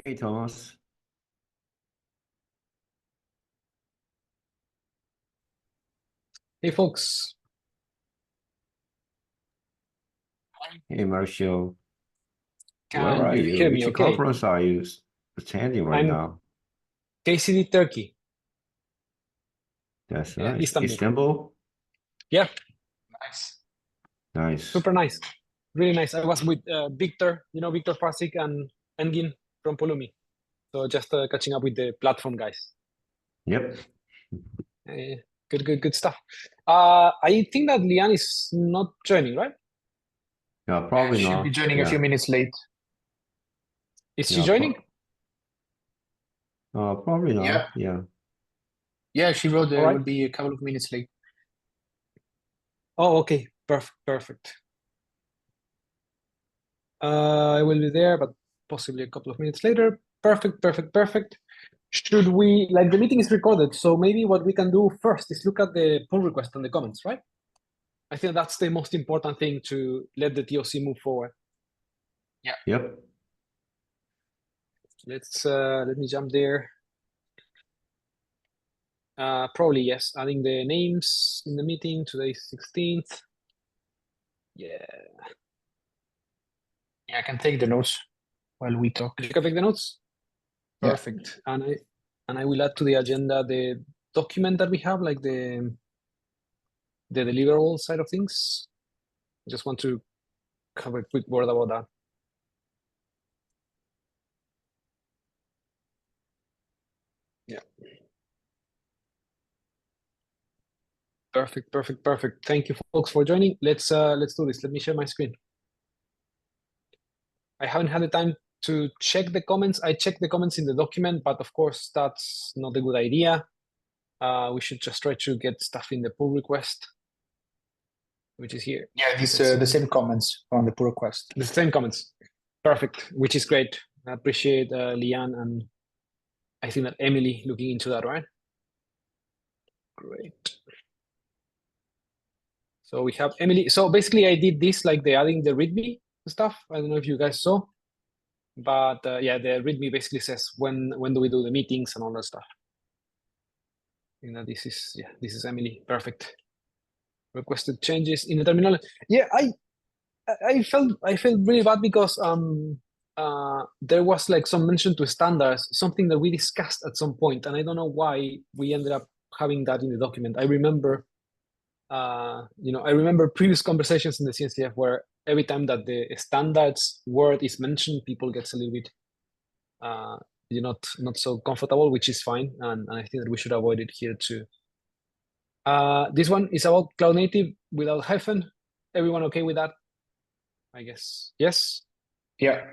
Hey, Thomas. Hey folks, Hey, Marshall. Where can are you you? hear me Which okay? conference are you attending right I'm now? KCD Turkey, That's yeah, nice. Istanbul. Istanbul? Yeah, nice, Nice. super nice, really nice. I was with Victor, Victor Fasik and Engin from Pulumi. So just catching up with the platform guys. Yep. Uh, good stuff. I think that Lian is not joining, right? Yeah, probably Should be not. joining a Yeah. few minutes late. Is she Yeah, joining? probably Yeah, not. Yeah. yeah, she wrote All there right. would be a couple of minutes late. Oh, okay. Perfect. I will be there, but possibly a couple of minutes later. Perfect. Should we, like the meeting is recorded, so maybe what we can do first is look at the pull request and the comments, right? I think that's the most important thing to let the TOC move forward. Yep. Let me jump there. Probably yes, adding the names in the meeting. Today is 16th. Yeah, Yeah, I can take the notes while we talk. you can take the notes. Yeah. Perfect. And I will add to the agenda the document that we have, like the deliverable side of things. I just want to have a quick word about that. Yeah. Perfect. Thank you folks for joining. Let's do this. Let me share my screen. I haven't had the time to check the comments. I checked the comments in the document, but of course that's not a good idea. We should just try to get stuff in the pull request, which is here. Yeah, these the same comments on the pull request. The same comments. Perfect, which is great. I appreciate Lian and I think that Emily looking into that, right? Great. So we have Emily. So basically I did this like the adding the README stuff. I don't know if you guys saw, but yeah, the README basically says when do we do the meetings and all that stuff. I think that this is Emily. Perfect. Requested changes in the terminal. Yeah, I felt really bad because there was like some mention to standards, something that we discussed at some point, and I don't know why we ended up having that in the document. I remember I remember previous conversations in the CNCF where every time that the standards word is mentioned, people gets a little bit not so comfortable, which is fine, and I think that we should avoid it here too. This one is about cloud native without hyphen. Everyone okay with that? I guess yes. Yeah.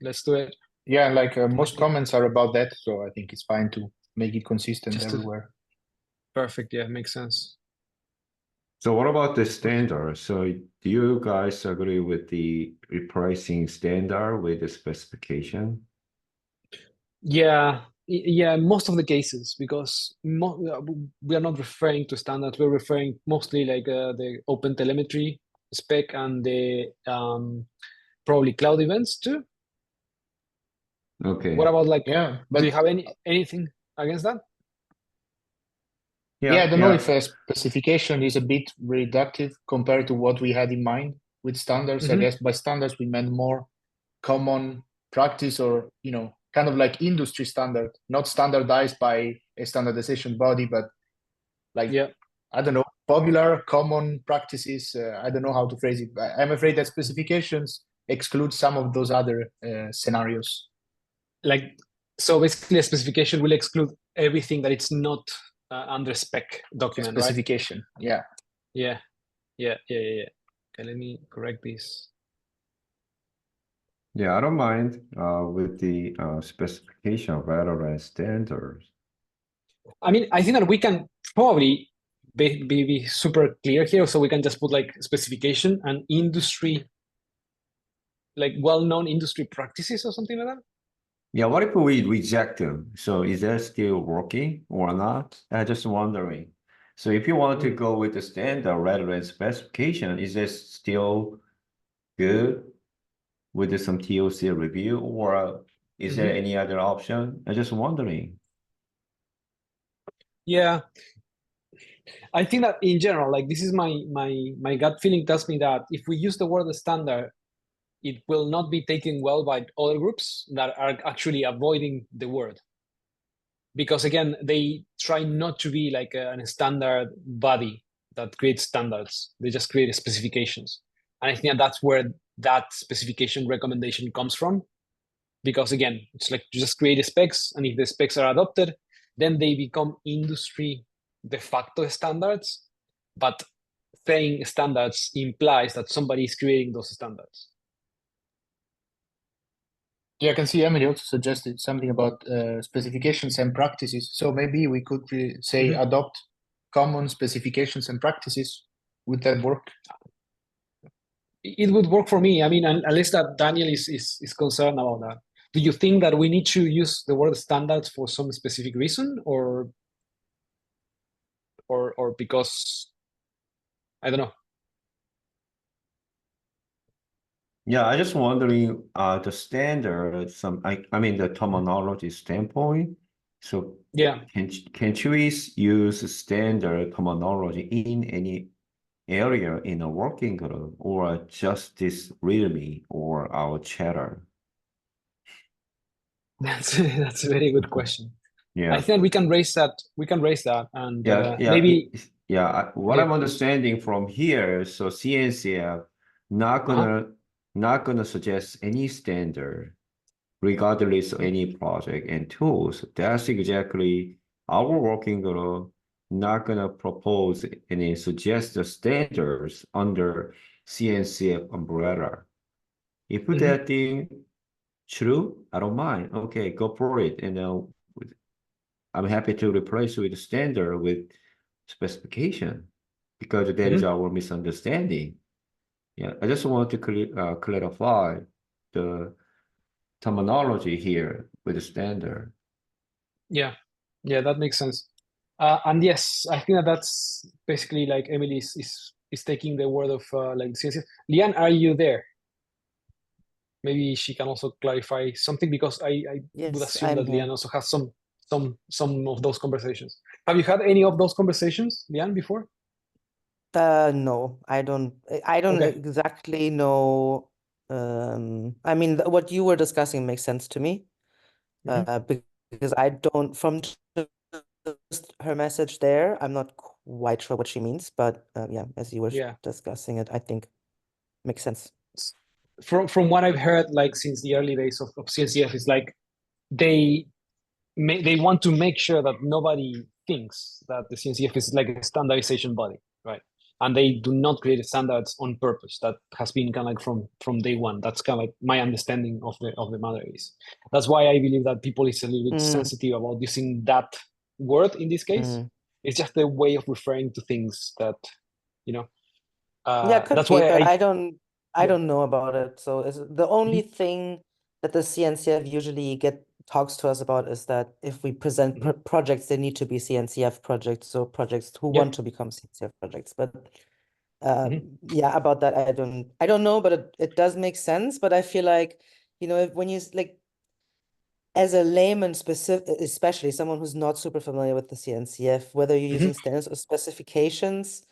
Let's do it. Yeah, like most comments are about that, so I think it's fine to make it consistent Just everywhere. Perfect. Yeah, makes sense. So what about the standard? So do you guys agree with the repricing standard with the specification? Yeah, yeah, most of the cases, because we are not referring to standards. We're referring mostly like the open telemetry spec and the probably cloud events too. Okay. What about like, Yeah, do you but have anything against that? yeah, I Yeah, don't know yeah. if a specification is a bit reductive compared to what we had in mind with standards. I guess by standards we meant more common practice or kind of like industry standard, not standardized by a standardization body, but like Yeah. I don't know, popular common practices. I don't know how to phrase it. I'm afraid that specifications exclude some of those other scenarios. Like, so basically a specification will exclude everything that it's not under spec document, right? Specification, yeah. Yeah. Okay, let me correct this. Yeah, I don't mind with the specification of Valorant standards. I mean, I think that we can probably be super clear here, so we can just put like specification and industry, like well-known industry practices or something like that. Yeah, what if we reject them? So is that still working or not? I'm just wondering. So if you want to go with the standard rather than specification, is this still good? with some TOC review, or is there any other option? I'm just wondering. Yeah, I think that in general, like this is my gut feeling tells me that if we use the word standard, it will not be taken well by other groups that are actually avoiding the word. Because again, they try not to be like a standard body that creates standards. They just create specifications. And I think that's where that specification recommendation comes from. Because again, it's like you just create specs, and if the specs are adopted, then they become industry de facto standards. But saying standards implies that somebody is creating those standards. Yeah, I can see Emily also suggested something about specifications and practices. So maybe we could say adopt common specifications and practices. Would that work? It would work for me. I mean, unless that Daniel is concerned about that. Do you think that we need to use the word standards for some specific reason, or because I don't know? Yeah, I just wondering the standard, I mean the terminology standpoint. So Yeah, can trees use standard terminology in any area in a working group, or just this README or our chatter? that's a very good question. Yeah. I think we can raise that. We can raise that, and Yeah, maybe what yeah. I'm understanding from here, so CNCF not gonna suggest any standard regardless of any project and tools. That's exactly our working group not gonna propose any suggest standards under CNCF umbrella. If that thing true, I don't mind. Okay, go for it. And I'm happy to replace with standard with specification, because that is our misunderstanding. Yeah, I just want to clarify the terminology here with the standard. Yeah, that makes sense. And yes, I think that's basically like Emily is taking the word of like CNCF. Lian, are you there? Maybe she can also clarify something, because I would Yes, assume I'm that here. Lian also has some of those conversations. Have you had any of those conversations, Lian, before? No, I don't. I don't Okay. exactly know. I mean, what you were discussing makes sense to me. Because I don't, from just her message there, I'm not quite sure what she means. But yeah, as you were Yeah. discussing it, I think makes sense. From what I've heard, like since the early days of CNCF, is like they want to make sure that nobody thinks that the CNCF is like a standardization body, right? And they do not create standards on purpose. That has been kind of like from day one. That's kind of like my understanding of the matter is. That's why I believe that people is a little bit sensitive about using that word in this case. It's just a way of referring to things that, you know. Yeah, could That's be, why but I I don't know about it. So is the only thing that the CNCF usually talks to us about is that if we present projects, they need to be CNCF projects, so projects who want to become CNCF projects. But yeah, about that I don't know, but it does make sense. But I feel like, when you like, as a layman, especially someone who's not super familiar with the CNCF, whether you're using standards or specifications,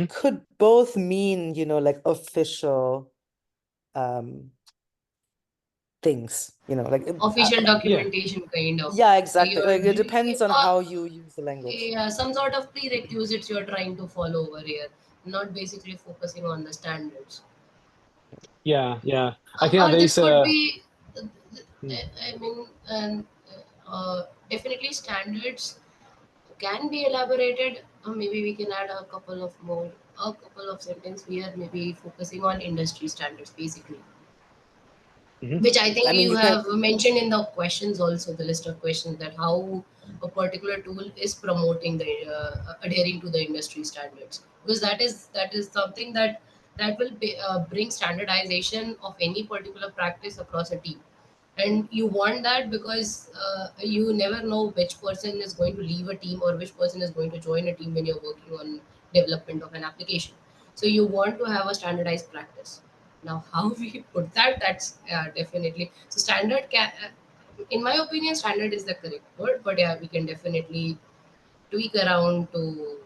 could both mean, like official things, like official documentation kind of. yeah, exactly. You're Like it depends on how you use the language. yeah, some sort of prerequisites you're trying to follow over here, not basically focusing on the standards. yeah. I think Or there this is could a be, I mean, definitely standards can be elaborated. Or maybe we can add a couple of sentences here, maybe focusing on industry standards basically. Which I think mean, you you can. have mentioned in the questions also, the list of questions, that how a particular tool is promoting the adhering to the industry standards, because that is something that will bring standardization of any particular practice across a team. And you want that because you never know which person is going to leave a team or which person is going to join a team when you're working on development of an application. So you want to have a standardized practice. Now, how we put that, that's definitely so standard. In my opinion, standard is the correct word, but yeah, we can definitely tweak around to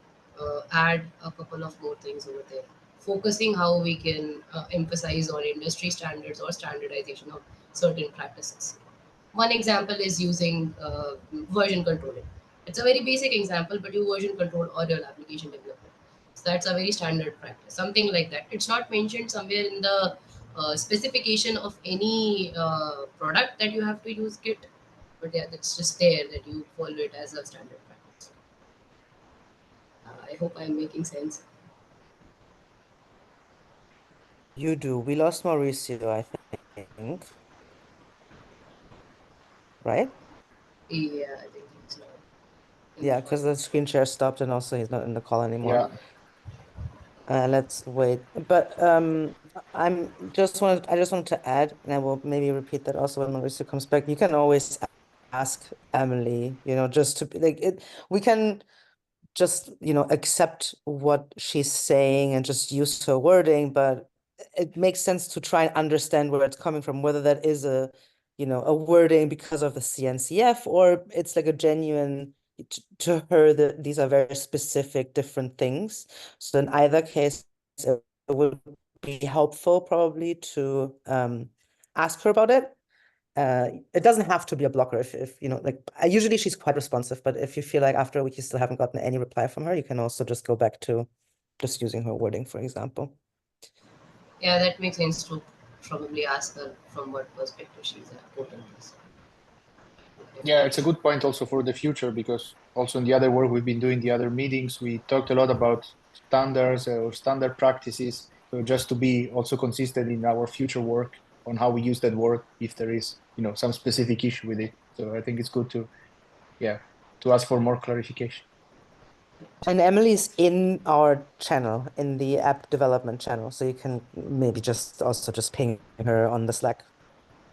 add a couple of more things over there, focusing how we can emphasize on industry standards or standardization of certain practices. One example is using version controlling. It's a very basic example, but you version control all your application development. So that's a very standard practice, something like that. It's not mentioned somewhere in the specification of any product that you have to use Git, but yeah, that's just there that you follow it as a standard practice. I hope I'm making sense. You do. We lost Mauricio, I think. Right? Yeah, I think he's not in the Yeah, call. because the screen share stopped and also he's not in the call anymore. Yeah. Let's wait. But I just wanted to add, and I will maybe repeat that also when Mauricio comes back. You can always ask Emily, just to like it. We can just, accept what she's saying and just use her wording, but it makes sense to try and understand where it's coming from, whether that is a wording because of the CNCF or it's like a genuine to her that these are very specific different things. So in either case, it would be helpful probably to ask her about it. It doesn't have to be a blocker if usually she's quite responsive, but if you feel like after a week you still haven't gotten any reply from her, you can also just go back to just using her wording, for example. Yeah, that makes sense to probably ask her from what perspective she's putting this. Yeah, it's a good point also for the future, because also in the other work we've been doing, the other meetings, we talked a lot about standards or standard practices. So just to be also consistent in our future work on how we use that word, if there is, some specific issue with it. So I think it's good to ask for more clarification. And Emily's in our channel, in the app development channel, so you can maybe just also just ping her on the Slack,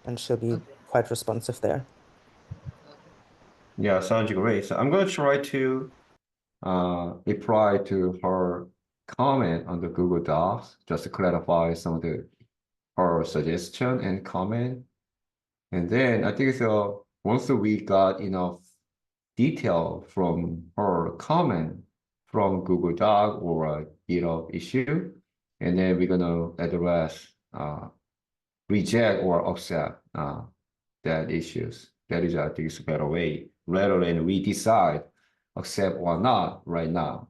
and she'll be Okay. quite responsive there. Yeah, sounds great. So I'm going to try to reply to her comment on the Google Docs just to clarify some of her suggestion and comment. And then I think so once we got enough detail from her comment from Google Doc or a GitHub issue, and then we're gonna address reject or accept that issues. That is, I think, is a better way rather than we decide accept or not right now.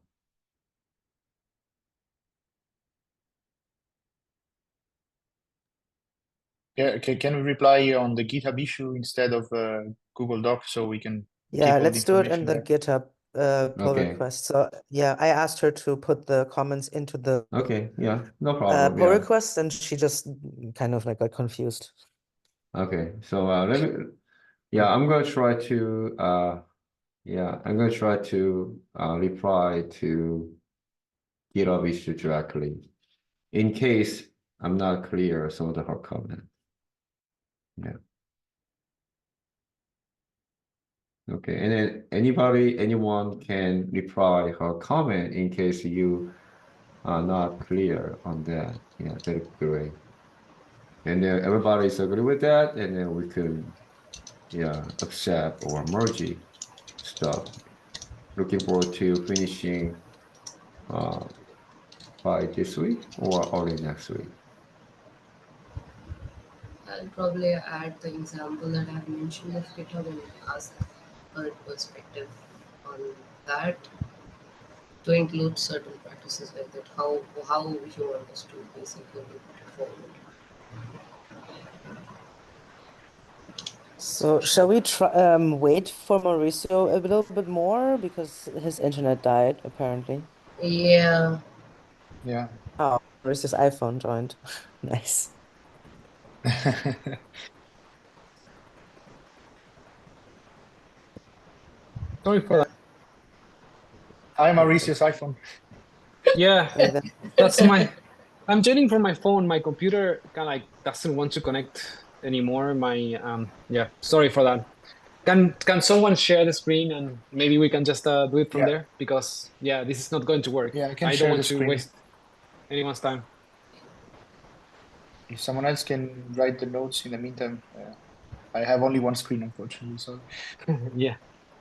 Yeah, can we reply on the GitHub issue instead of Google Doc, so we can Yeah, keep all let's the do it in information the there? GitHub pull Okay. request. So yeah, I asked her to put the comments into the Okay, yeah, no problem. pull Yeah. request, and she just kind of like got confused. Okay, so let me, yeah, I'm gonna try to reply to GitHub issue directly in case I'm not clear some of her comment. Yeah. Okay, and then anyone can reply her comment in case you are not clear on that. Yeah, that'd be great. And then everybody's agree with that, and then we can, accept or merge stuff. Looking forward to finishing by this week or early next week. I'll probably add the example that I have mentioned of GitHub and ask her perspective on that to include certain practices like that. How you want us to basically put it forward. So shall we try wait for Mauricio a little bit more because his internet died apparently? Yeah. Yeah. Oh, Mauricio's iPhone joined. Nice. Sorry for that. Hi, Mauricio's iPhone. Yeah, Hey, then. that's my. I'm joining from my phone. My computer kind of like doesn't want to connect anymore. Yeah. Sorry for that. Can someone share the screen and maybe we can just do it from Yeah. there, because yeah, this is not going to work. Yeah, I can I don't share want the to screen. waste anyone's time. if someone else can write the notes in the meantime, I have only one screen, unfortunately. So Yeah,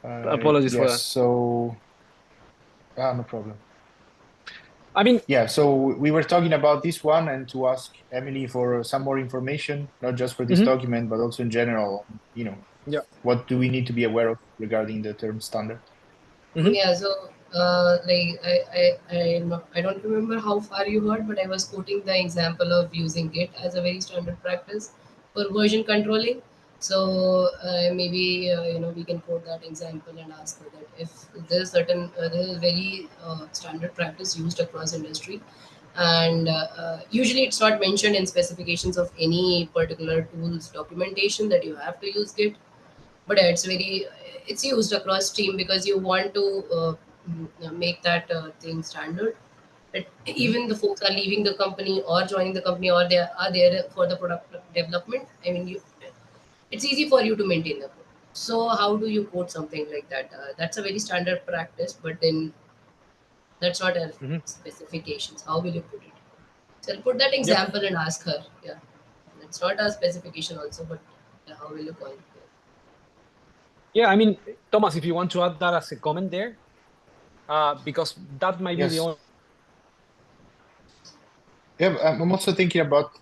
apologies for yes. that. So no problem. I mean, Yeah. So we were talking about this one, and to ask Emily for some more information, not just for this document, but also in general. yeah. What do we need to be aware of regarding the term standard? Yeah, so like I don't remember how far you heard, but I was quoting the example of using Git as a very standard practice for version controlling. So maybe we can quote that example and ask her that if there's certain there is very standard practice used across industry, and usually it's not mentioned in specifications of any particular tools documentation that you have to use Git, but it's used across team because you want to make that thing standard, but even the folks are leaving the company or joining the company or they are there for the product development. I mean, it's easy for you to maintain the code. So how do you code something like that? That's a very standard practice, but then that's not a specifications. How will you put it? So I'll put that Yep. example and ask her. Yeah, it's not a specification also, but yeah, how will you call it? Yeah, I mean, Thomas, if you want to add that as a comment there, because that might be the Yes. only. Yeah, I'm also thinking about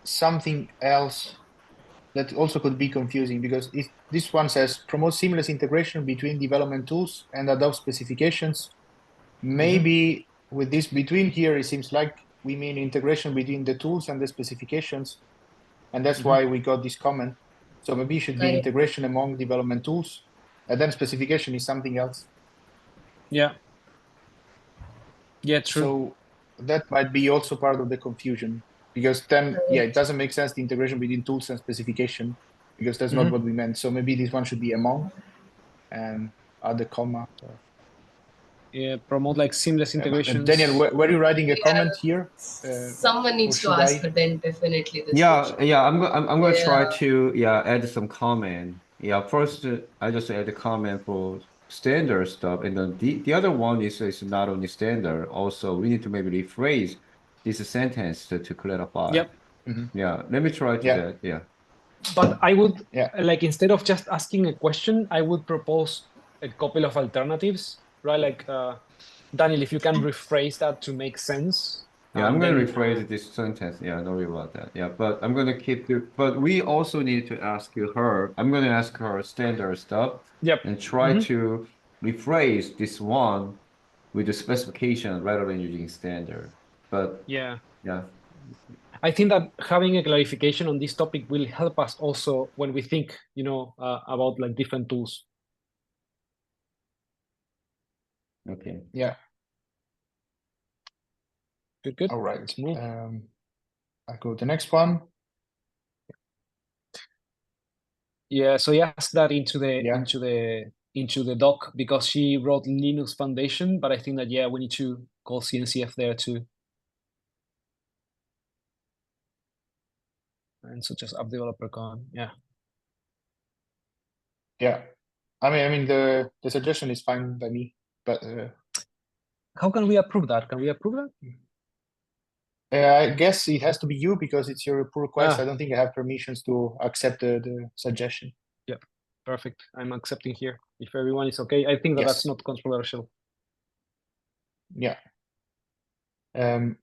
something else that also could be confusing, because if this one says promote seamless integration between development tools and adopt specifications, maybe with this between here, it seems like we mean integration between the tools and the specifications, and that's why we got this comment. So maybe it should be Correct. integration among development tools, and then specification is something else. Yeah. Yeah, true. So that might be also part of the confusion, because then, yeah, it doesn't make sense, the integration between tools and specification, because that's not what we meant. So maybe this one should be among and add the comma. Yeah, promote like seamless integrations. Daniel, were you writing a comment here? Someone or needs to should ask I? her then definitely this Yeah, question. yeah, I'm gonna try Yeah. to add some comment. Yeah, first I just add a comment for standard stuff, and then the other one is not only standard. Also, we need to maybe rephrase this sentence to clarify. Yep. Yeah, let me try to Yeah. that. Yeah. But I would Yeah. like, instead of just asking a question, I would propose a couple of alternatives, right? Like Daniel, if you can rephrase that to make sense. Yeah, I'm and gonna then, rephrase this sentence. Yeah, don't worry about that. Yeah, but I'm gonna keep the. But we also need to ask her. I'm gonna ask her standard stuff. Yep. And try to rephrase this one with the specification rather than using standard. But Yeah. yeah, I think that having a clarification on this topic will help us also when we think, about like different tools. okay. Yeah. Good. All right. Let's move. I go to the next one. Yeah, so he asked that into the Yeah. into the doc because she wrote Linux Foundation, but I think that we need to call CNCF there too. And so just app developer con, yeah. Yeah. I mean the suggestion is fine by me, but How can we approve that? Can we approve that? I guess it has to be you because it's your pull request. Ah. I don't think I have permissions to accept the suggestion. Yeah, perfect. I'm accepting here. If everyone is okay, I think that that's Yes. not controversial. Yeah.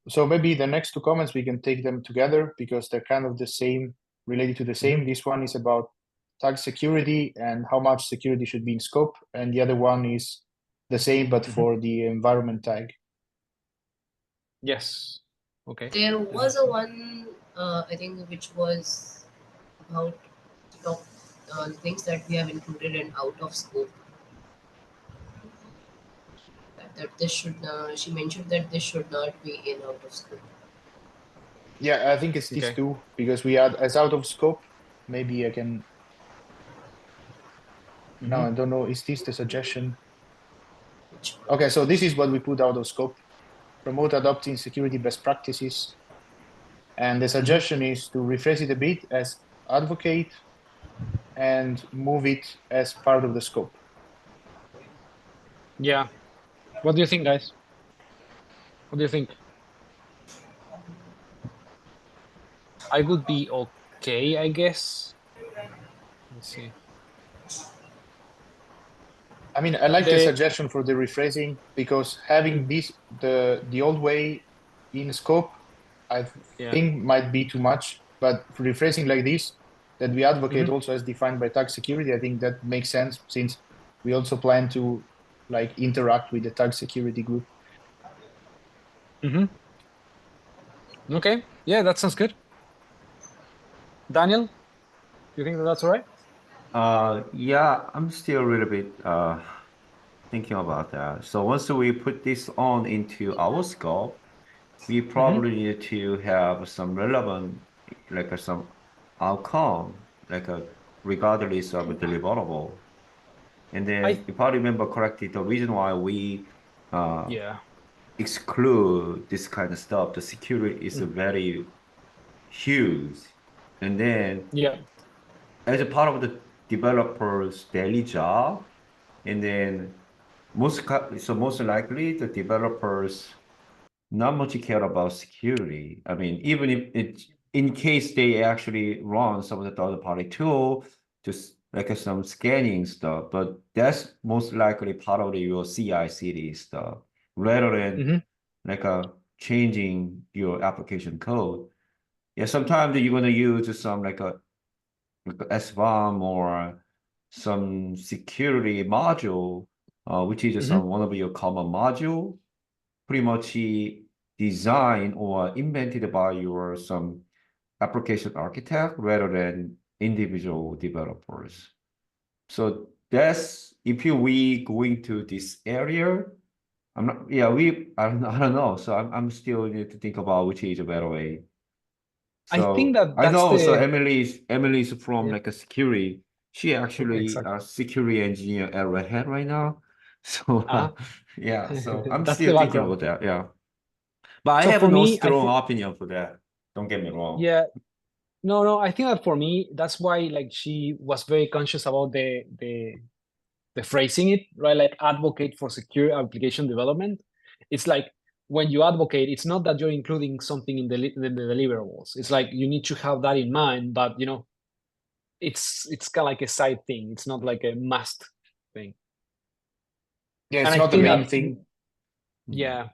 So maybe the next two comments, we can take them together because they're kind of the same, related to the same. This one is about tag security and how much security should be in scope. And the other one is the same, but for the environment tag. Yes. Okay. There was a one, I think, which was about top things that we have included in out of scope. That this should, she mentioned that this should not be in out of scope. Yeah, I think it's these Okay. two because we add as out of scope. Maybe I can. No, I don't know. Is this the suggestion? Which one? Okay, so this is what we put out of scope. Promote adopting security best practices. And the suggestion is to rephrase it a bit as advocate and move it as part of the scope. Yeah. What do you think, guys? What do you think? I would be okay, I guess. Let's see. I mean, I like the The suggestion for the rephrasing because having this the old way in scope, I yeah. think might be too much. But for rephrasing like this, that we advocate Mhm. also as defined by tax security, I think that makes sense since we also plan to like interact with the tax security group. Mhm. Okay. Yeah, that sounds good. Daniel, do you think that that's all right? Yeah, I'm still a little bit thinking about that. So once we put this on into our scope, we Mhm. probably need to have some relevant, like some outcome, regardless of the deliverable. And then, I if I remember correctly, the reason why we uh, yeah. exclude this kind of stuff, the security is Mm. very huge. And then, Yeah. as a part of the developer's daily job, and then most likely the developers not much care about security. I mean, even if it in case they actually run some of the third-party tool, just like some scanning stuff, but that's most likely part of your CI/CD stuff, rather than Mhm. like changing your application code. Yeah, sometimes you're gonna use some like a SBOM or some security module, which is Mhm. some one of your common module, pretty much designed or invented by your some application architect rather than individual developers. So that's if we go into this area, I'm not, yeah, I don't know. So I'm still need to think about which is a better way. I think So that I that's know, so the Emily's from yeah, like a security. She actually exactly. a security engineer at Red Hat right now. So Uh-huh. yeah, so I'm That's the still thinking background. about that. Yeah. But I So have for no me, I strong think opinion for that. Don't get me wrong. yeah, no, I think that for me, that's why like she was very conscious about the phrasing it, right? Like advocate for secure application development. It's like when you advocate, it's not that you're including something in the deliverables. It's like you need to have that in mind, but it's kind of like a side thing. It's not like a must thing. Yeah, And it's I not the think main that thing. yeah,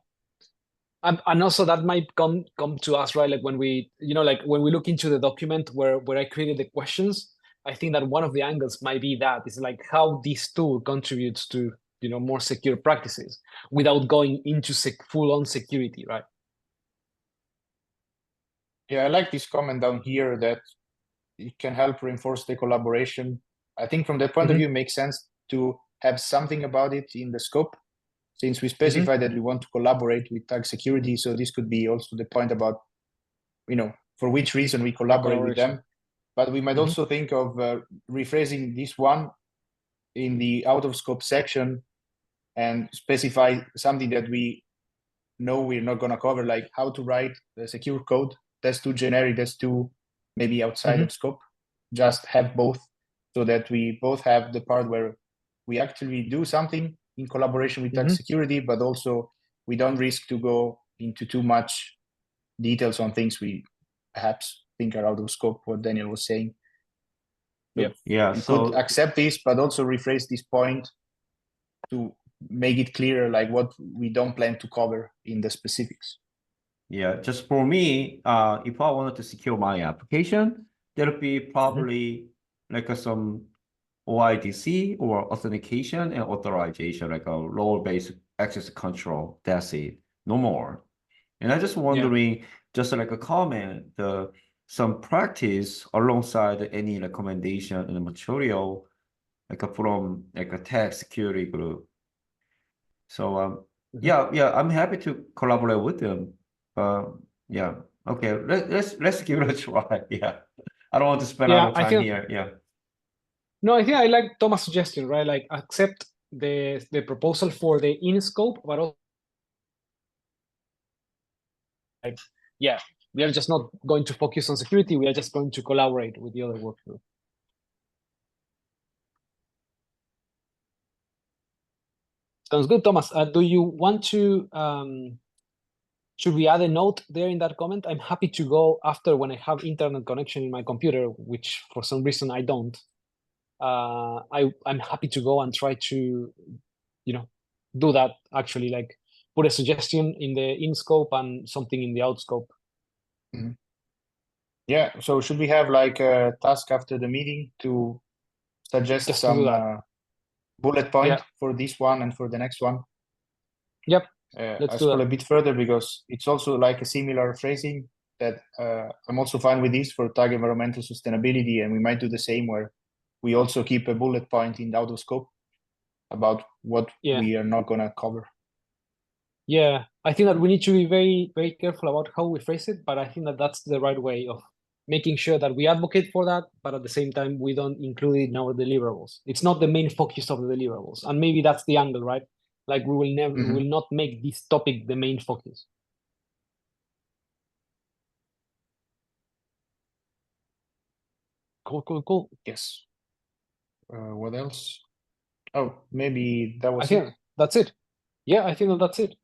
and also that might come to us, right? Like when we like when we look into the document where I created the questions, I think that one of the angles might be that is like how this tool contributes to more secure practices without going into full-on security, right? Yeah, I like this comment down here that it can help reinforce the collaboration. I think from that point of Mm-hmm. view, it makes sense to have something about it in the scope, since we Mm-hmm. specify that we want to collaborate with tax security. So this could be also the point about, for which reason we The collaborate with collaboration. them. But we might Mm-hmm. also think of rephrasing this one in the out of scope section and specify something that we know we're not going to cover, like how to write the secure code. That's too generic. That's too maybe outside Mm-hmm. of scope. Just have both so that we both have the part where we actually do something in collaboration with Mm-hmm. tax security, but also we don't risk to go into too much details on things we perhaps think are out of scope, what Daniel was saying. So Yep. Yeah, we could so accept this, but also rephrase this point to make it clear, like what we don't plan to cover in the specifics. yeah, just for me, if I wanted to secure my application, there'll be probably like some OIDC or authentication and authorization, like a role-based access control. That's it, no more. And I just Yeah. wondering, just like a comment, some practice alongside any recommendation in the material, from like a tech security group. So Mm-hmm. yeah, I'm happy to collaborate with them. Uh, yeah, okay, let's give it a try. Yeah, I don't want to spend a lot Yeah, of I time think here. Yeah. no, I think I like Thomas' suggestion, right? Like accept the proposal for the in scope, but also like yeah, we are just not going to focus on security. We are just going to collaborate with the other workflow. Sounds good, Thomas. Do you want to should we add a note there in that comment? I'm happy to go after when I have internet connection in my computer, which for some reason I don't. I'm happy to go and try to, do that actually, like put a suggestion in the in scope and something in the out scope. Yeah, so should we have like a task after the meeting to suggest Just to do some that. bullet point Yeah. for this one and for the next one? Yep. I Let's do scroll that. a bit further because it's also like a similar phrasing that I'm also fine with this for tag environmental sustainability, and we might do the same where we also keep a bullet point in the out of scope about what Yeah. we are not gonna cover. Yeah, I think that we need to be very, very careful about how we phrase it, but I think that that's the right way of making sure that we advocate for that, but at the same time, we don't include it in our deliverables. It's not the main focus of the deliverables. And maybe that's the angle, right? Like we will never, we will not make this topic the main focus. Cool. Yes. What else? Oh, maybe that I was think it. that's it. Yeah, I think that that's it.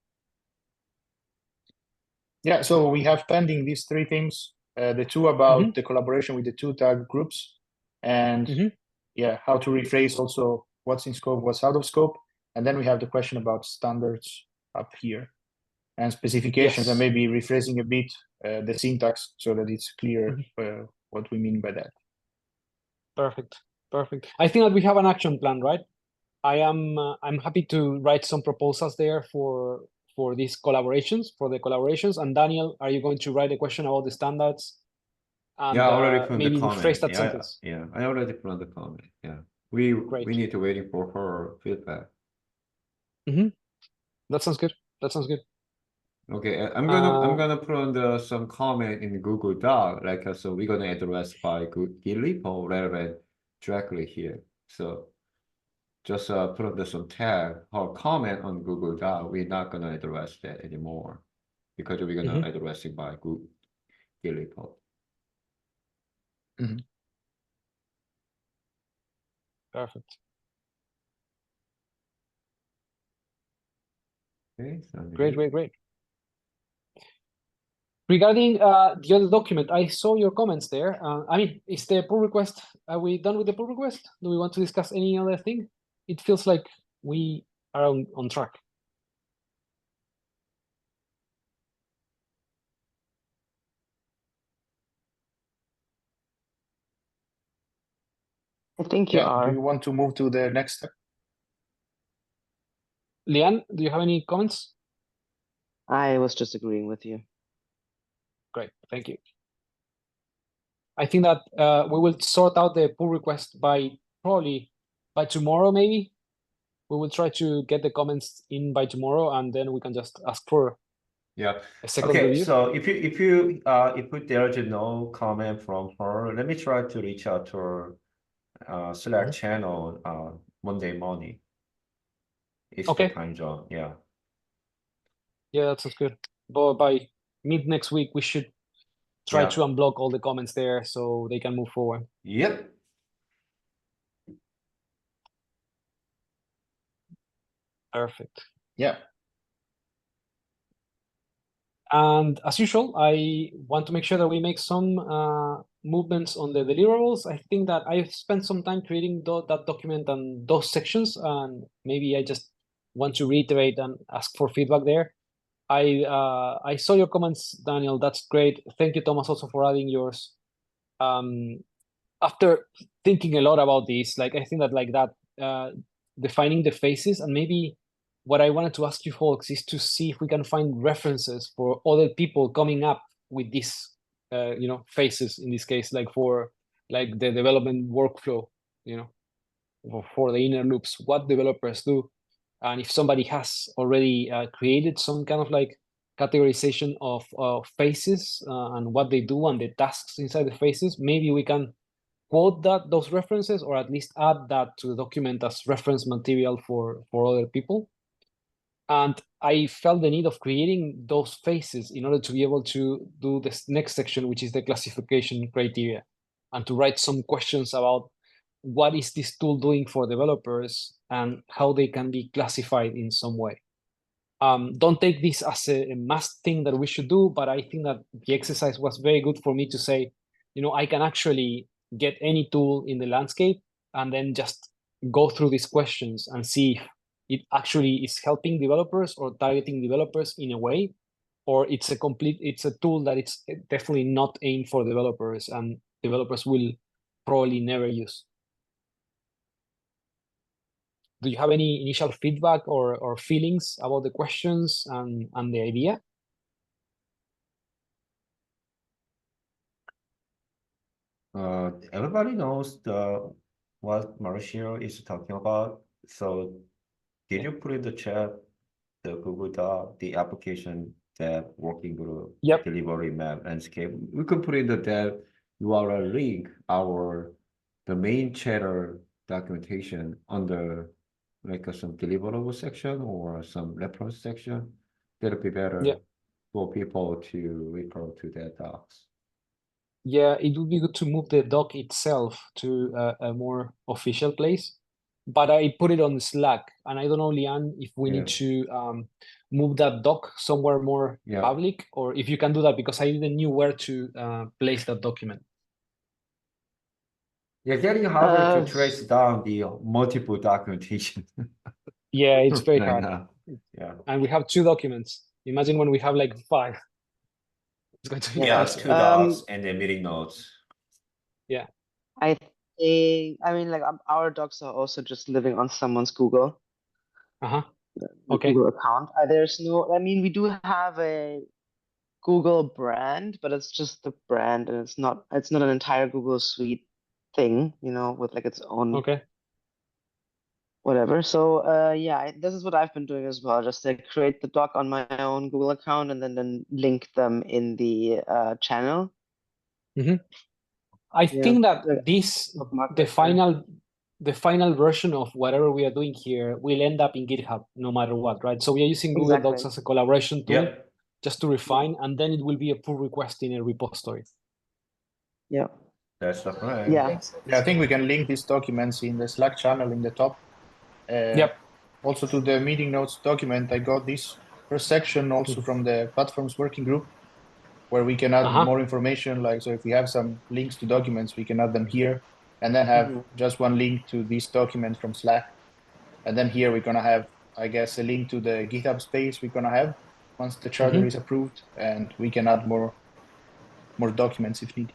Yeah, so we have pending these three things, the two about the collaboration with the two tag groups, and yeah, how to rephrase also what's in scope, what's out of scope. And then we have the question about standards up here and specifications, and Yes. maybe rephrasing a bit the syntax so that it's clear what we mean by that. Perfect. I think that we have an action plan, right? I'm happy to write some proposals there for these collaborations, And Daniel, are you going to write a question about the standards? And Yeah, I already put maybe the comment. rephrase that Yeah, sentence. yeah, I already put on the comment. Yeah, we Great. need to waiting for her feedback. That sounds good. Okay, I'm gonna put on some comment in the Google Doc, like so we're gonna address by GitLepo rather than directly here. So just put on some tag or comment on Google Doc. We're not gonna address that anymore because we're gonna address it by GitLepo. Perfect. Okay, so Great. Regarding the other document, I saw your comments there. I mean, is the pull request, are we done with the pull request? Do we want to discuss any other thing? It feels like we are on track. I think you Do are. you want to move to the next step? Lian, do you have any comments? I was just agreeing with you. Great, thank you. I think that we will sort out the pull request probably by tomorrow, maybe. We will try to get the comments in by tomorrow, and then we can just ask for a second review. So if there is no comment from her, let me try to reach out to her Slack channel Monday morning. Eastern time zone, yeah. Yeah, that sounds good. But by mid next week, we should try to unblock all the comments there so they can move forward. Yep. Perfect. Yeah. And as usual, I want to make sure that we make some movements on the deliverables. I think that I've spent some time creating that document and those sections, and maybe I just want to reiterate and ask for feedback there. I saw your comments, Daniel. That's great. Thank you, Thomas, also for adding yours. After thinking a lot about this, like I think that like that defining the phases, and maybe what I wanted to ask you folks is to see if we can find references for other people coming up with these phases in this case, like for like the development workflow, for the inner loops, what developers do. And if somebody has already created some kind of like categorization of phases and what they do and the tasks inside the phases, maybe we can quote those references, or at least add that to the document as reference material for other people. And I felt the need of creating those phases in order to be able to do this next section, which is the classification criteria, and to write some questions about what is this tool doing for developers and how they can be classified in some way. Don't take this as a must thing that we should do, but I think that the exercise was very good for me to say, I can actually get any tool in the landscape and then just go through these questions and see if it actually is helping developers or targeting developers in a way, or it's a tool that it's definitely not aimed for developers and developers will probably never use. Do you have any initial feedback or feelings about the questions and the idea? Everybody knows what Mauricio is talking about. So did you put in the chat the Google Doc, the application dev working group, Yep. delivery map, landscape? We could put in the dev URL link, the main chatter documentation under like some deliverable section or some reference section. That'll be better Yeah. for people to refer to their docs. Yeah, it would be good to move the doc itself to a more official place. But I put it on Slack, and I don't know, Lian, if we need to move that doc somewhere more public, or if you can do that, because I didn't know where to place that document. You're getting harder to trace down the multiple documentation. Yeah, it's very right hard. now. Yeah. And we have 2 documents. Imagine when we have like 5. It's going to be faster. 2 docs and then meeting notes. Yeah. I mean, like our docs are also just living on someone's Google. Okay. Google account. There's no, I mean, we do have a Google brand, but it's just the brand, and it's not an entire Google Suite thing, with like its own whatever. So yeah, this is what I've been doing as well. Just create the doc on my own Google account and then link them in the channel. I think that the final version of whatever we are doing here will end up in GitHub no matter what, right? So we are using Google Docs as a collaboration tool just to refine, and then it will be a pull request in a repository. Yeah. That's the plan. Yeah, I think we can link these documents in the Slack channel in the top. Also to the meeting notes document, I got this first section also from the platforms working group, where we can add more information. Like, so if we have some links to documents, we can add them here, and then have just one link to this document from Slack. And then here we're gonna have, I guess, a link to the GitHub space we're gonna have once the charter is approved, and we can add more documents if needed.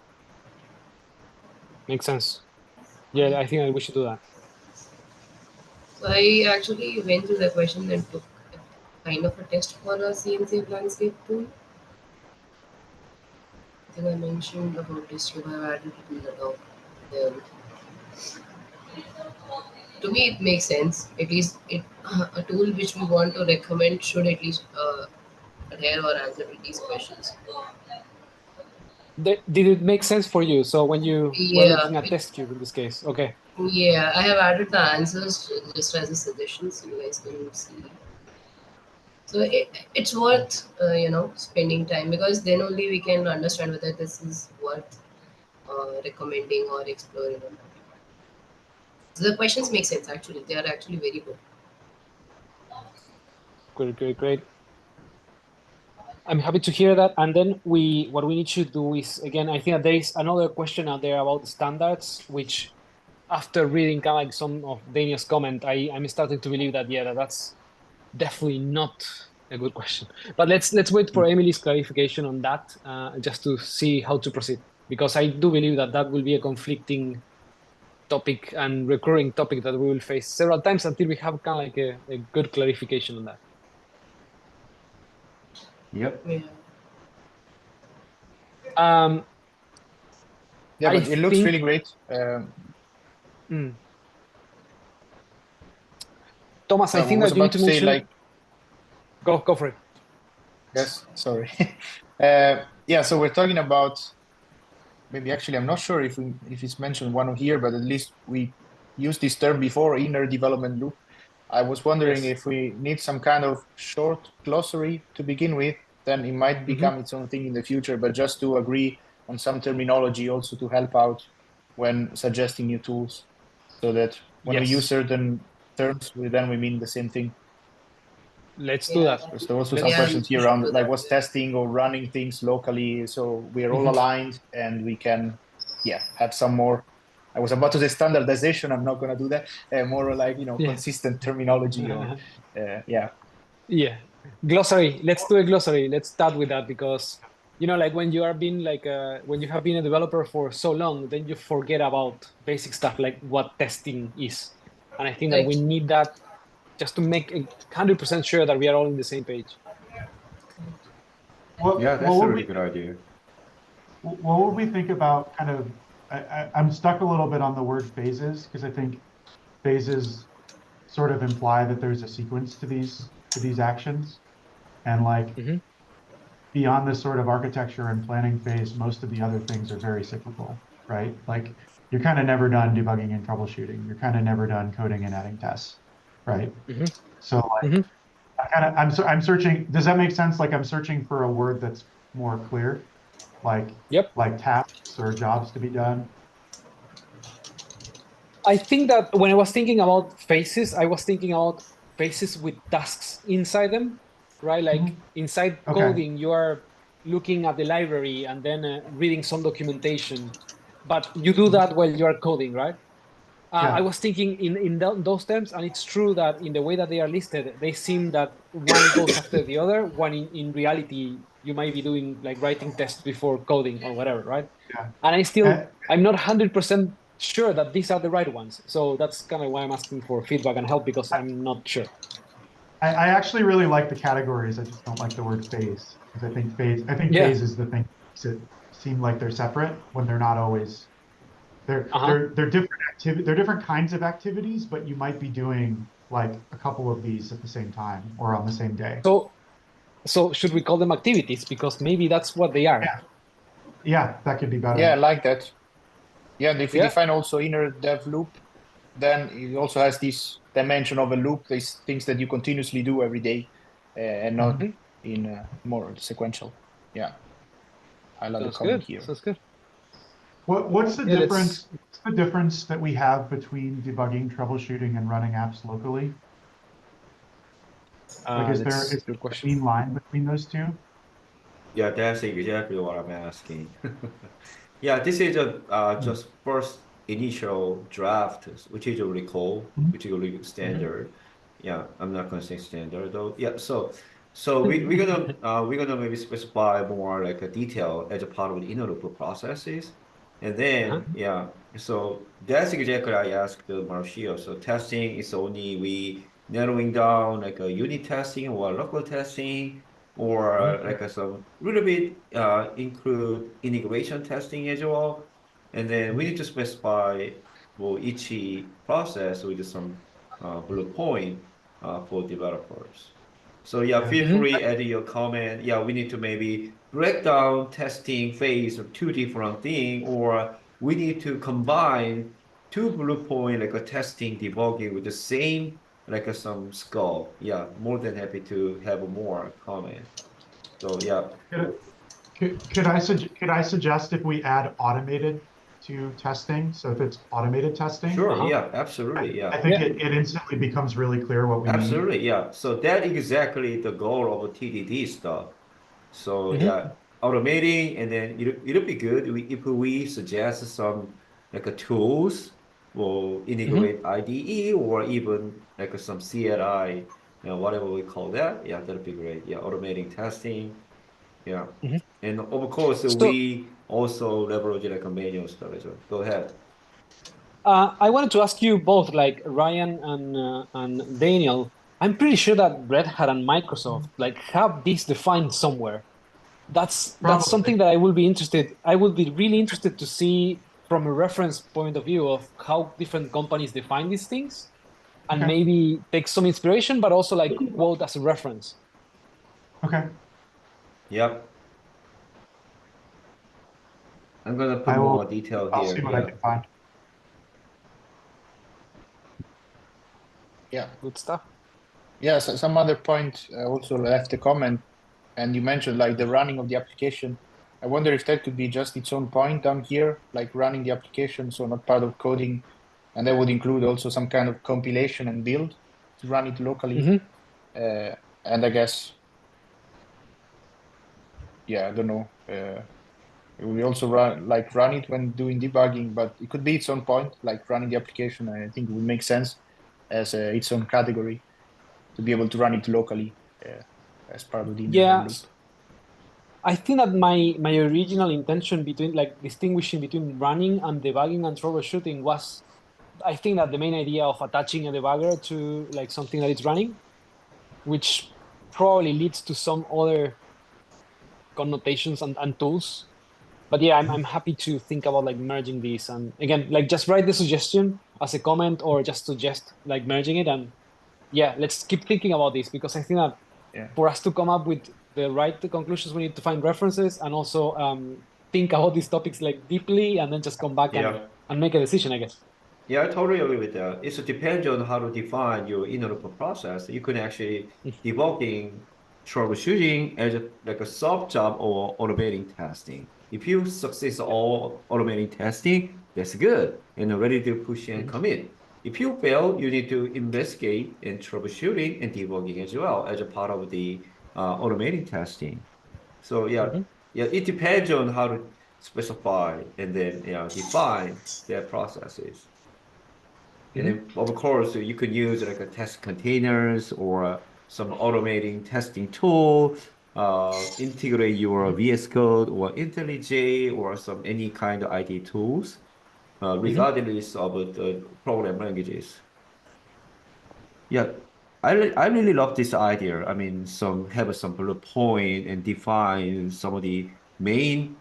Makes sense. Yeah, I think we should do that. So I actually went through the question and took kind of a test for a CNCF landscape tool. I think I mentioned about this too. I've added it in the doc. To me, it makes sense. At least a tool which we want to recommend should at least adhere or answer to these questions. Did it make sense for you? So when you were looking at TestCube in this case, okay. Yeah, I have added the answers just as a suggestion, so you guys can see. So it's worth spending time, because then only we can understand whether this is worth recommending or exploring or not. So the questions make sense. Actually, they are actually very good. Great. I'm happy to hear that. And then what we need to do is, again, I think that there is another question out there about the standards, which after reading kind of like some of Daniel's comment, I'm starting to believe that, that's definitely not a good question. But let's wait for Emily's clarification on that, just to see how to proceed. Because I do believe that will be a conflicting topic and recurring topic that we will face several times until we have kind of like a good clarification on that. Yep. Yeah. Yeah, but it looks really great. Thomas, I think that you need to mention. Like, go for it. Yes, sorry. Yeah, so we're talking about, maybe actually I'm not sure if it's mentioned one here, but at least we used this term before, inner development loop. I was wondering if we need some kind of short glossary to begin with, then it might become its own thing in the future, but just to agree on some terminology also to help out when suggesting new tools, so that when we use certain terms, then we mean the same thing. Let's do that. Because there were also some Let's- questions here we should around do like that. what's testing or running things locally. So we're all aligned and we can, have some more. I was about to say standardization. I'm not going to do that. More like, Yeah. consistent terminology or, yeah. Yeah. Glossary. Let's do a glossary. Let's start with that because like when you are being when you have been a developer for so long, then you forget about basic stuff like what testing is. And I think that we Right. need that just to make 100% sure that we are all on the same page. Yeah, that's a really good idea. What would we think about kind of, I'm stuck a little bit on the word phases because I think phases sort of imply that there's a sequence to these actions. And like beyond this sort of architecture and planning phase, most of the other things are very cyclical, right? Like you're kind of never done debugging and troubleshooting. You're kind of never done coding and adding tests, right? So like I'm searching, does that make sense? Like I'm searching for a word that's more clear, like Yep. like tasks or jobs to be done. I think that when I was thinking about phases, I was thinking about phases with tasks inside them, right? Like inside Okay. coding, you are looking at the library and then reading some documentation, but you do that while you are coding, right? I was thinking in those terms, and it's true that in the way that they are listed, they seem that one goes after the other, when in reality, you might be doing like writing tests before coding or whatever, right? Yeah. And I'm not 100% sure that these are the right ones. So that's kind of why I'm asking for feedback and help because I'm not sure. I actually really like the categories. I just don't like the word phase because I think phase is the thing that makes it seem like they're separate when they're not always. They're different kinds of activities, but you might be doing like a couple of these at the same time or on the same day. So should we call them activities? Because maybe that's what they are. Yeah, that could be better. Yeah, I like that. Yeah, and if we Yeah. define also inner dev loop, then it also has this dimension of a loop, these things that you continuously do every day and not in more sequential. Yeah, I love the Sounds comment good. here. Sounds good. What's the Yeah, difference? What's the difference that we have between debugging, troubleshooting, and running apps locally? Like, is there That's a a good question. clean line between those two? Yeah, that's exactly what I'm asking. Yeah, this is a just first initial draft, which is a recall, which is a really standard. Yeah, I'm not gonna say standard though. Yeah, so we're gonna maybe specify more like a detail as a part of the inner loop processes. And then so that's exactly I asked Marcio. So testing is only we narrowing down like a unit testing or local testing or like some little bit include integration testing as well. And then we need to specify for each process with some bullet point for developers. So yeah, feel free add your comment. Yeah, we need to maybe break down testing phase of two different things, or we need to combine two bullet point like a testing debugging with the same like some scope. Yeah, more than happy to have more comment. So yeah. Could I suggest if we add automated to testing? So if it's automated testing, Sure, yeah, absolutely, I yeah. think it instantly becomes really clear what we need. Absolutely, yeah. So that exactly the goal of TDD stuff. So yeah, automating and then it'll be good if we suggest some like a tools will integrate IDE or even like some CLI, whatever we call that. Yeah, that'd be great. Yeah, automating testing. Yeah. And of course, So we also leverage like a manual stuff as well. Go ahead. I wanted to ask you both, like Ryan and Daniel. I'm pretty sure that Red Hat and Microsoft like have this defined somewhere. That's Probably. something that I will be interested. I would be really interested to see from a reference point of view of how different companies define these things, and Okay. maybe take some inspiration, but also like quote as a reference. Okay. Yep. I'm gonna put I will. more detail I'll here. see what I Yeah. can find. Yeah. Good stuff. Yeah, so some other point also left a comment, and you mentioned like the running of the application. I wonder if that could be just its own point down here, like running the application, so not part of coding, and that would include also some kind of compilation and build to run it locally. And I guess, yeah, I don't know. We also run it when doing debugging, but it could be its own point, like running the application. I think it would make sense as its own category to be able to run it locally as part of the Yeah, loop. I think that my original intention between like distinguishing between running and debugging and troubleshooting was, I think that the main idea of attaching a debugger to like something that is running, which probably leads to some other connotations and tools. But yeah, I'm happy to think about like merging these, and again, like just write the suggestion as a comment or just suggest like merging it. And yeah, let's keep thinking about this, because I think that Yeah. for us to come up with the right conclusions, we need to find references and also think about these topics like deeply, and then just come back and make a decision, I guess. Yeah, I totally agree with that. It depends on how to define your in-loop process. You can actually debugging, troubleshooting as like a sub job or automating testing. If you success all automating testing, that's good and ready to push and commit. If you fail, you need to investigate and troubleshooting and debugging as well as a part of the automating testing. So yeah, it depends on how to specify and then define their processes. And then, of course, you could use like a test containers or some automating testing tool, integrate your VS Code or IntelliJ or some any kind of ID tools, regardless of the program languages. Yeah, I really love this idea. I mean, have some bullet point and define some of the main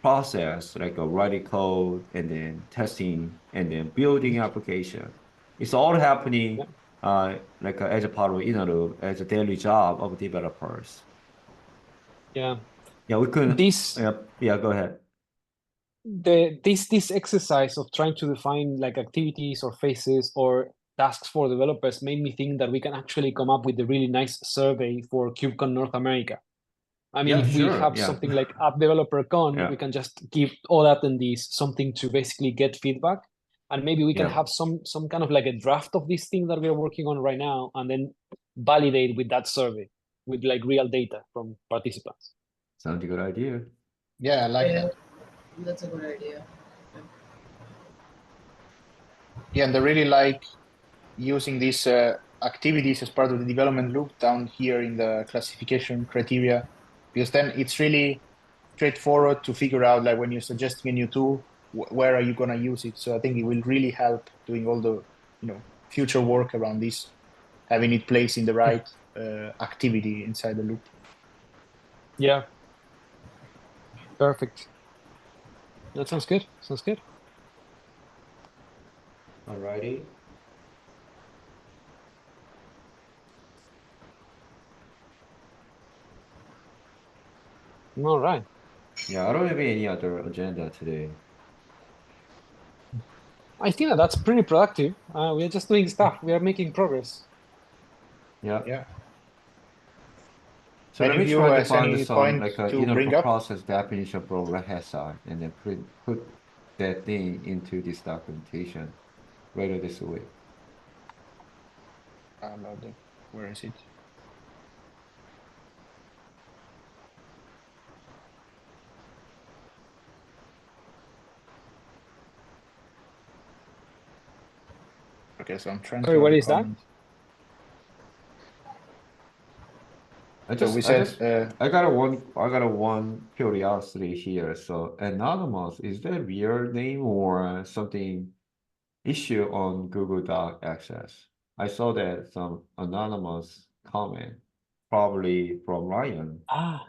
process, like a writing code and then testing and then building application. It's all happening like as a part of as a daily job of developers. Yeah. Yeah, we could. This Go ahead. this exercise of trying to define like activities or phases or tasks for developers made me think that we can actually come up with a really nice survey for KubeCon North America. I mean, Yeah, if we sure. have Yeah. something like App Developer Con, Yeah. we can just give all attendees something to basically get feedback, and maybe we can Yeah. have some kind of like a draft of this thing that we're working on right now, and then validate with that survey with like real data from participants. Sounds a good idea. Yeah, I like Yeah, that. that's a good idea. Yeah, and I really like using these activities as part of the development loop down here in the classification criteria, because then it's really straightforward to figure out, like when you're suggesting a new tool, where are you going to use it? So I think it will really help doing all the future work around this, having it placed in the right activity inside the loop. Yeah. Perfect. That sounds good. Sounds good. Alrighty. All right. Yeah, I don't have any other agenda today. I think that's pretty productive. We are just doing stuff. We are making progress. Yeah. Yeah. So Any let me of you try to has find any some point like a to bring up? process definition from Red Hat side and then put that thing into this documentation later this week. Where is it? Okay, so I'm trying Sorry, to what add a is that? comment. I So just we I said just I got a one curiosity here. So anonymous, is that real name or something issue on Google Doc Access? I saw that some anonymous comment, probably from Ryan. Ah,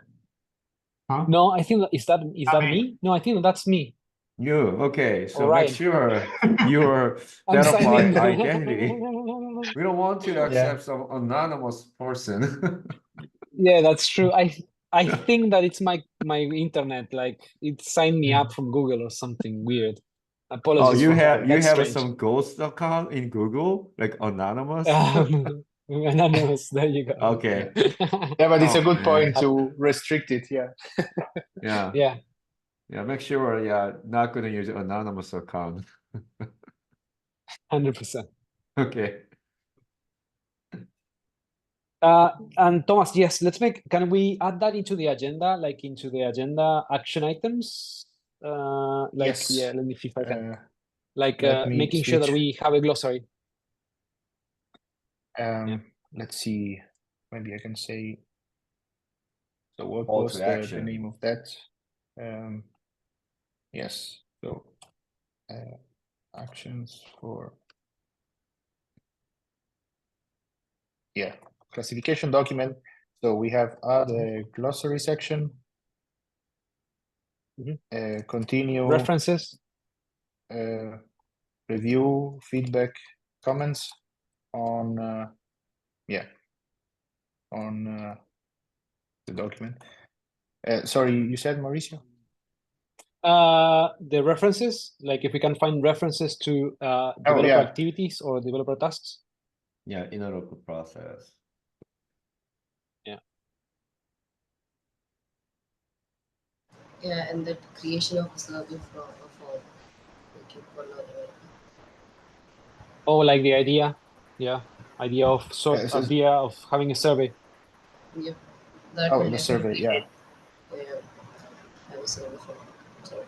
Huh? no, I think is that Not me. me? No, I think that's me. You okay? So make Ryan. sure your I'm signing. verified identity. We don't want to Yeah. accept some anonymous person. Yeah, that's true. I think that it's my internet. Like it signed me up from Google or something weird. Oh, Apologies you for that. have That's strange. some ghost account in Google, like anonymous? Anonymous. There you go. Okay. Yeah, but it's a Oh, good point man. to restrict it. Yeah. Yeah. Yeah, Yeah, make sure, not gonna use anonymous account. 100%. Okay. And Thomas, yes, can we add that into the agenda, like into the agenda action items? Yes. Yeah, let me see if I can. Let me Making sure that switch. we have a glossary. Let's see. Maybe I can say. So what Call was to the action. name of that? Yes. So actions for. Yeah, classification document. So we have add a glossary section. Continue. References. Review, feedback, comments on the document. Sorry, you said Mauricio? The references, like if we can find references to developer activities or developer tasks. Yeah, inner local process. Yeah, and that creation of a survey form. Oh, like the idea, idea of having a survey. Yep, that will the survey, definitely have a survey form. Sorry.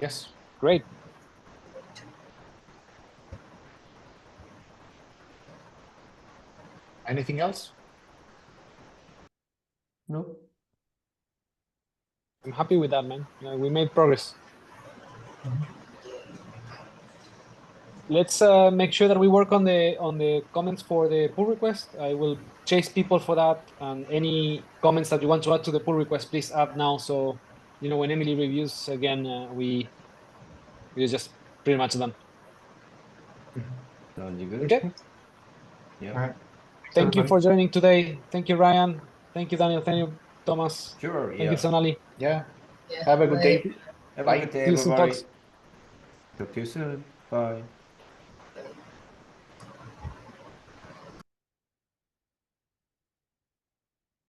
Yes. Great. Anything else? No. I'm happy with that, man. We made progress. Let's make sure that we work on the comments for the pull request. I will chase people for that, and any comments that you want to add to the pull request, please add now. So when Emily reviews again, we're just pretty much done. Sounds good. Okay. Yeah. All right. Thank you for joining today. Thank you, Ryan. Thank you, Daniel. Thank you, Thomas. Sure. Thank you, Sonali. Yeah. Have a good day. Have Bye. a good day, See you soon, everybody. folks. Talk to you soon. Bye.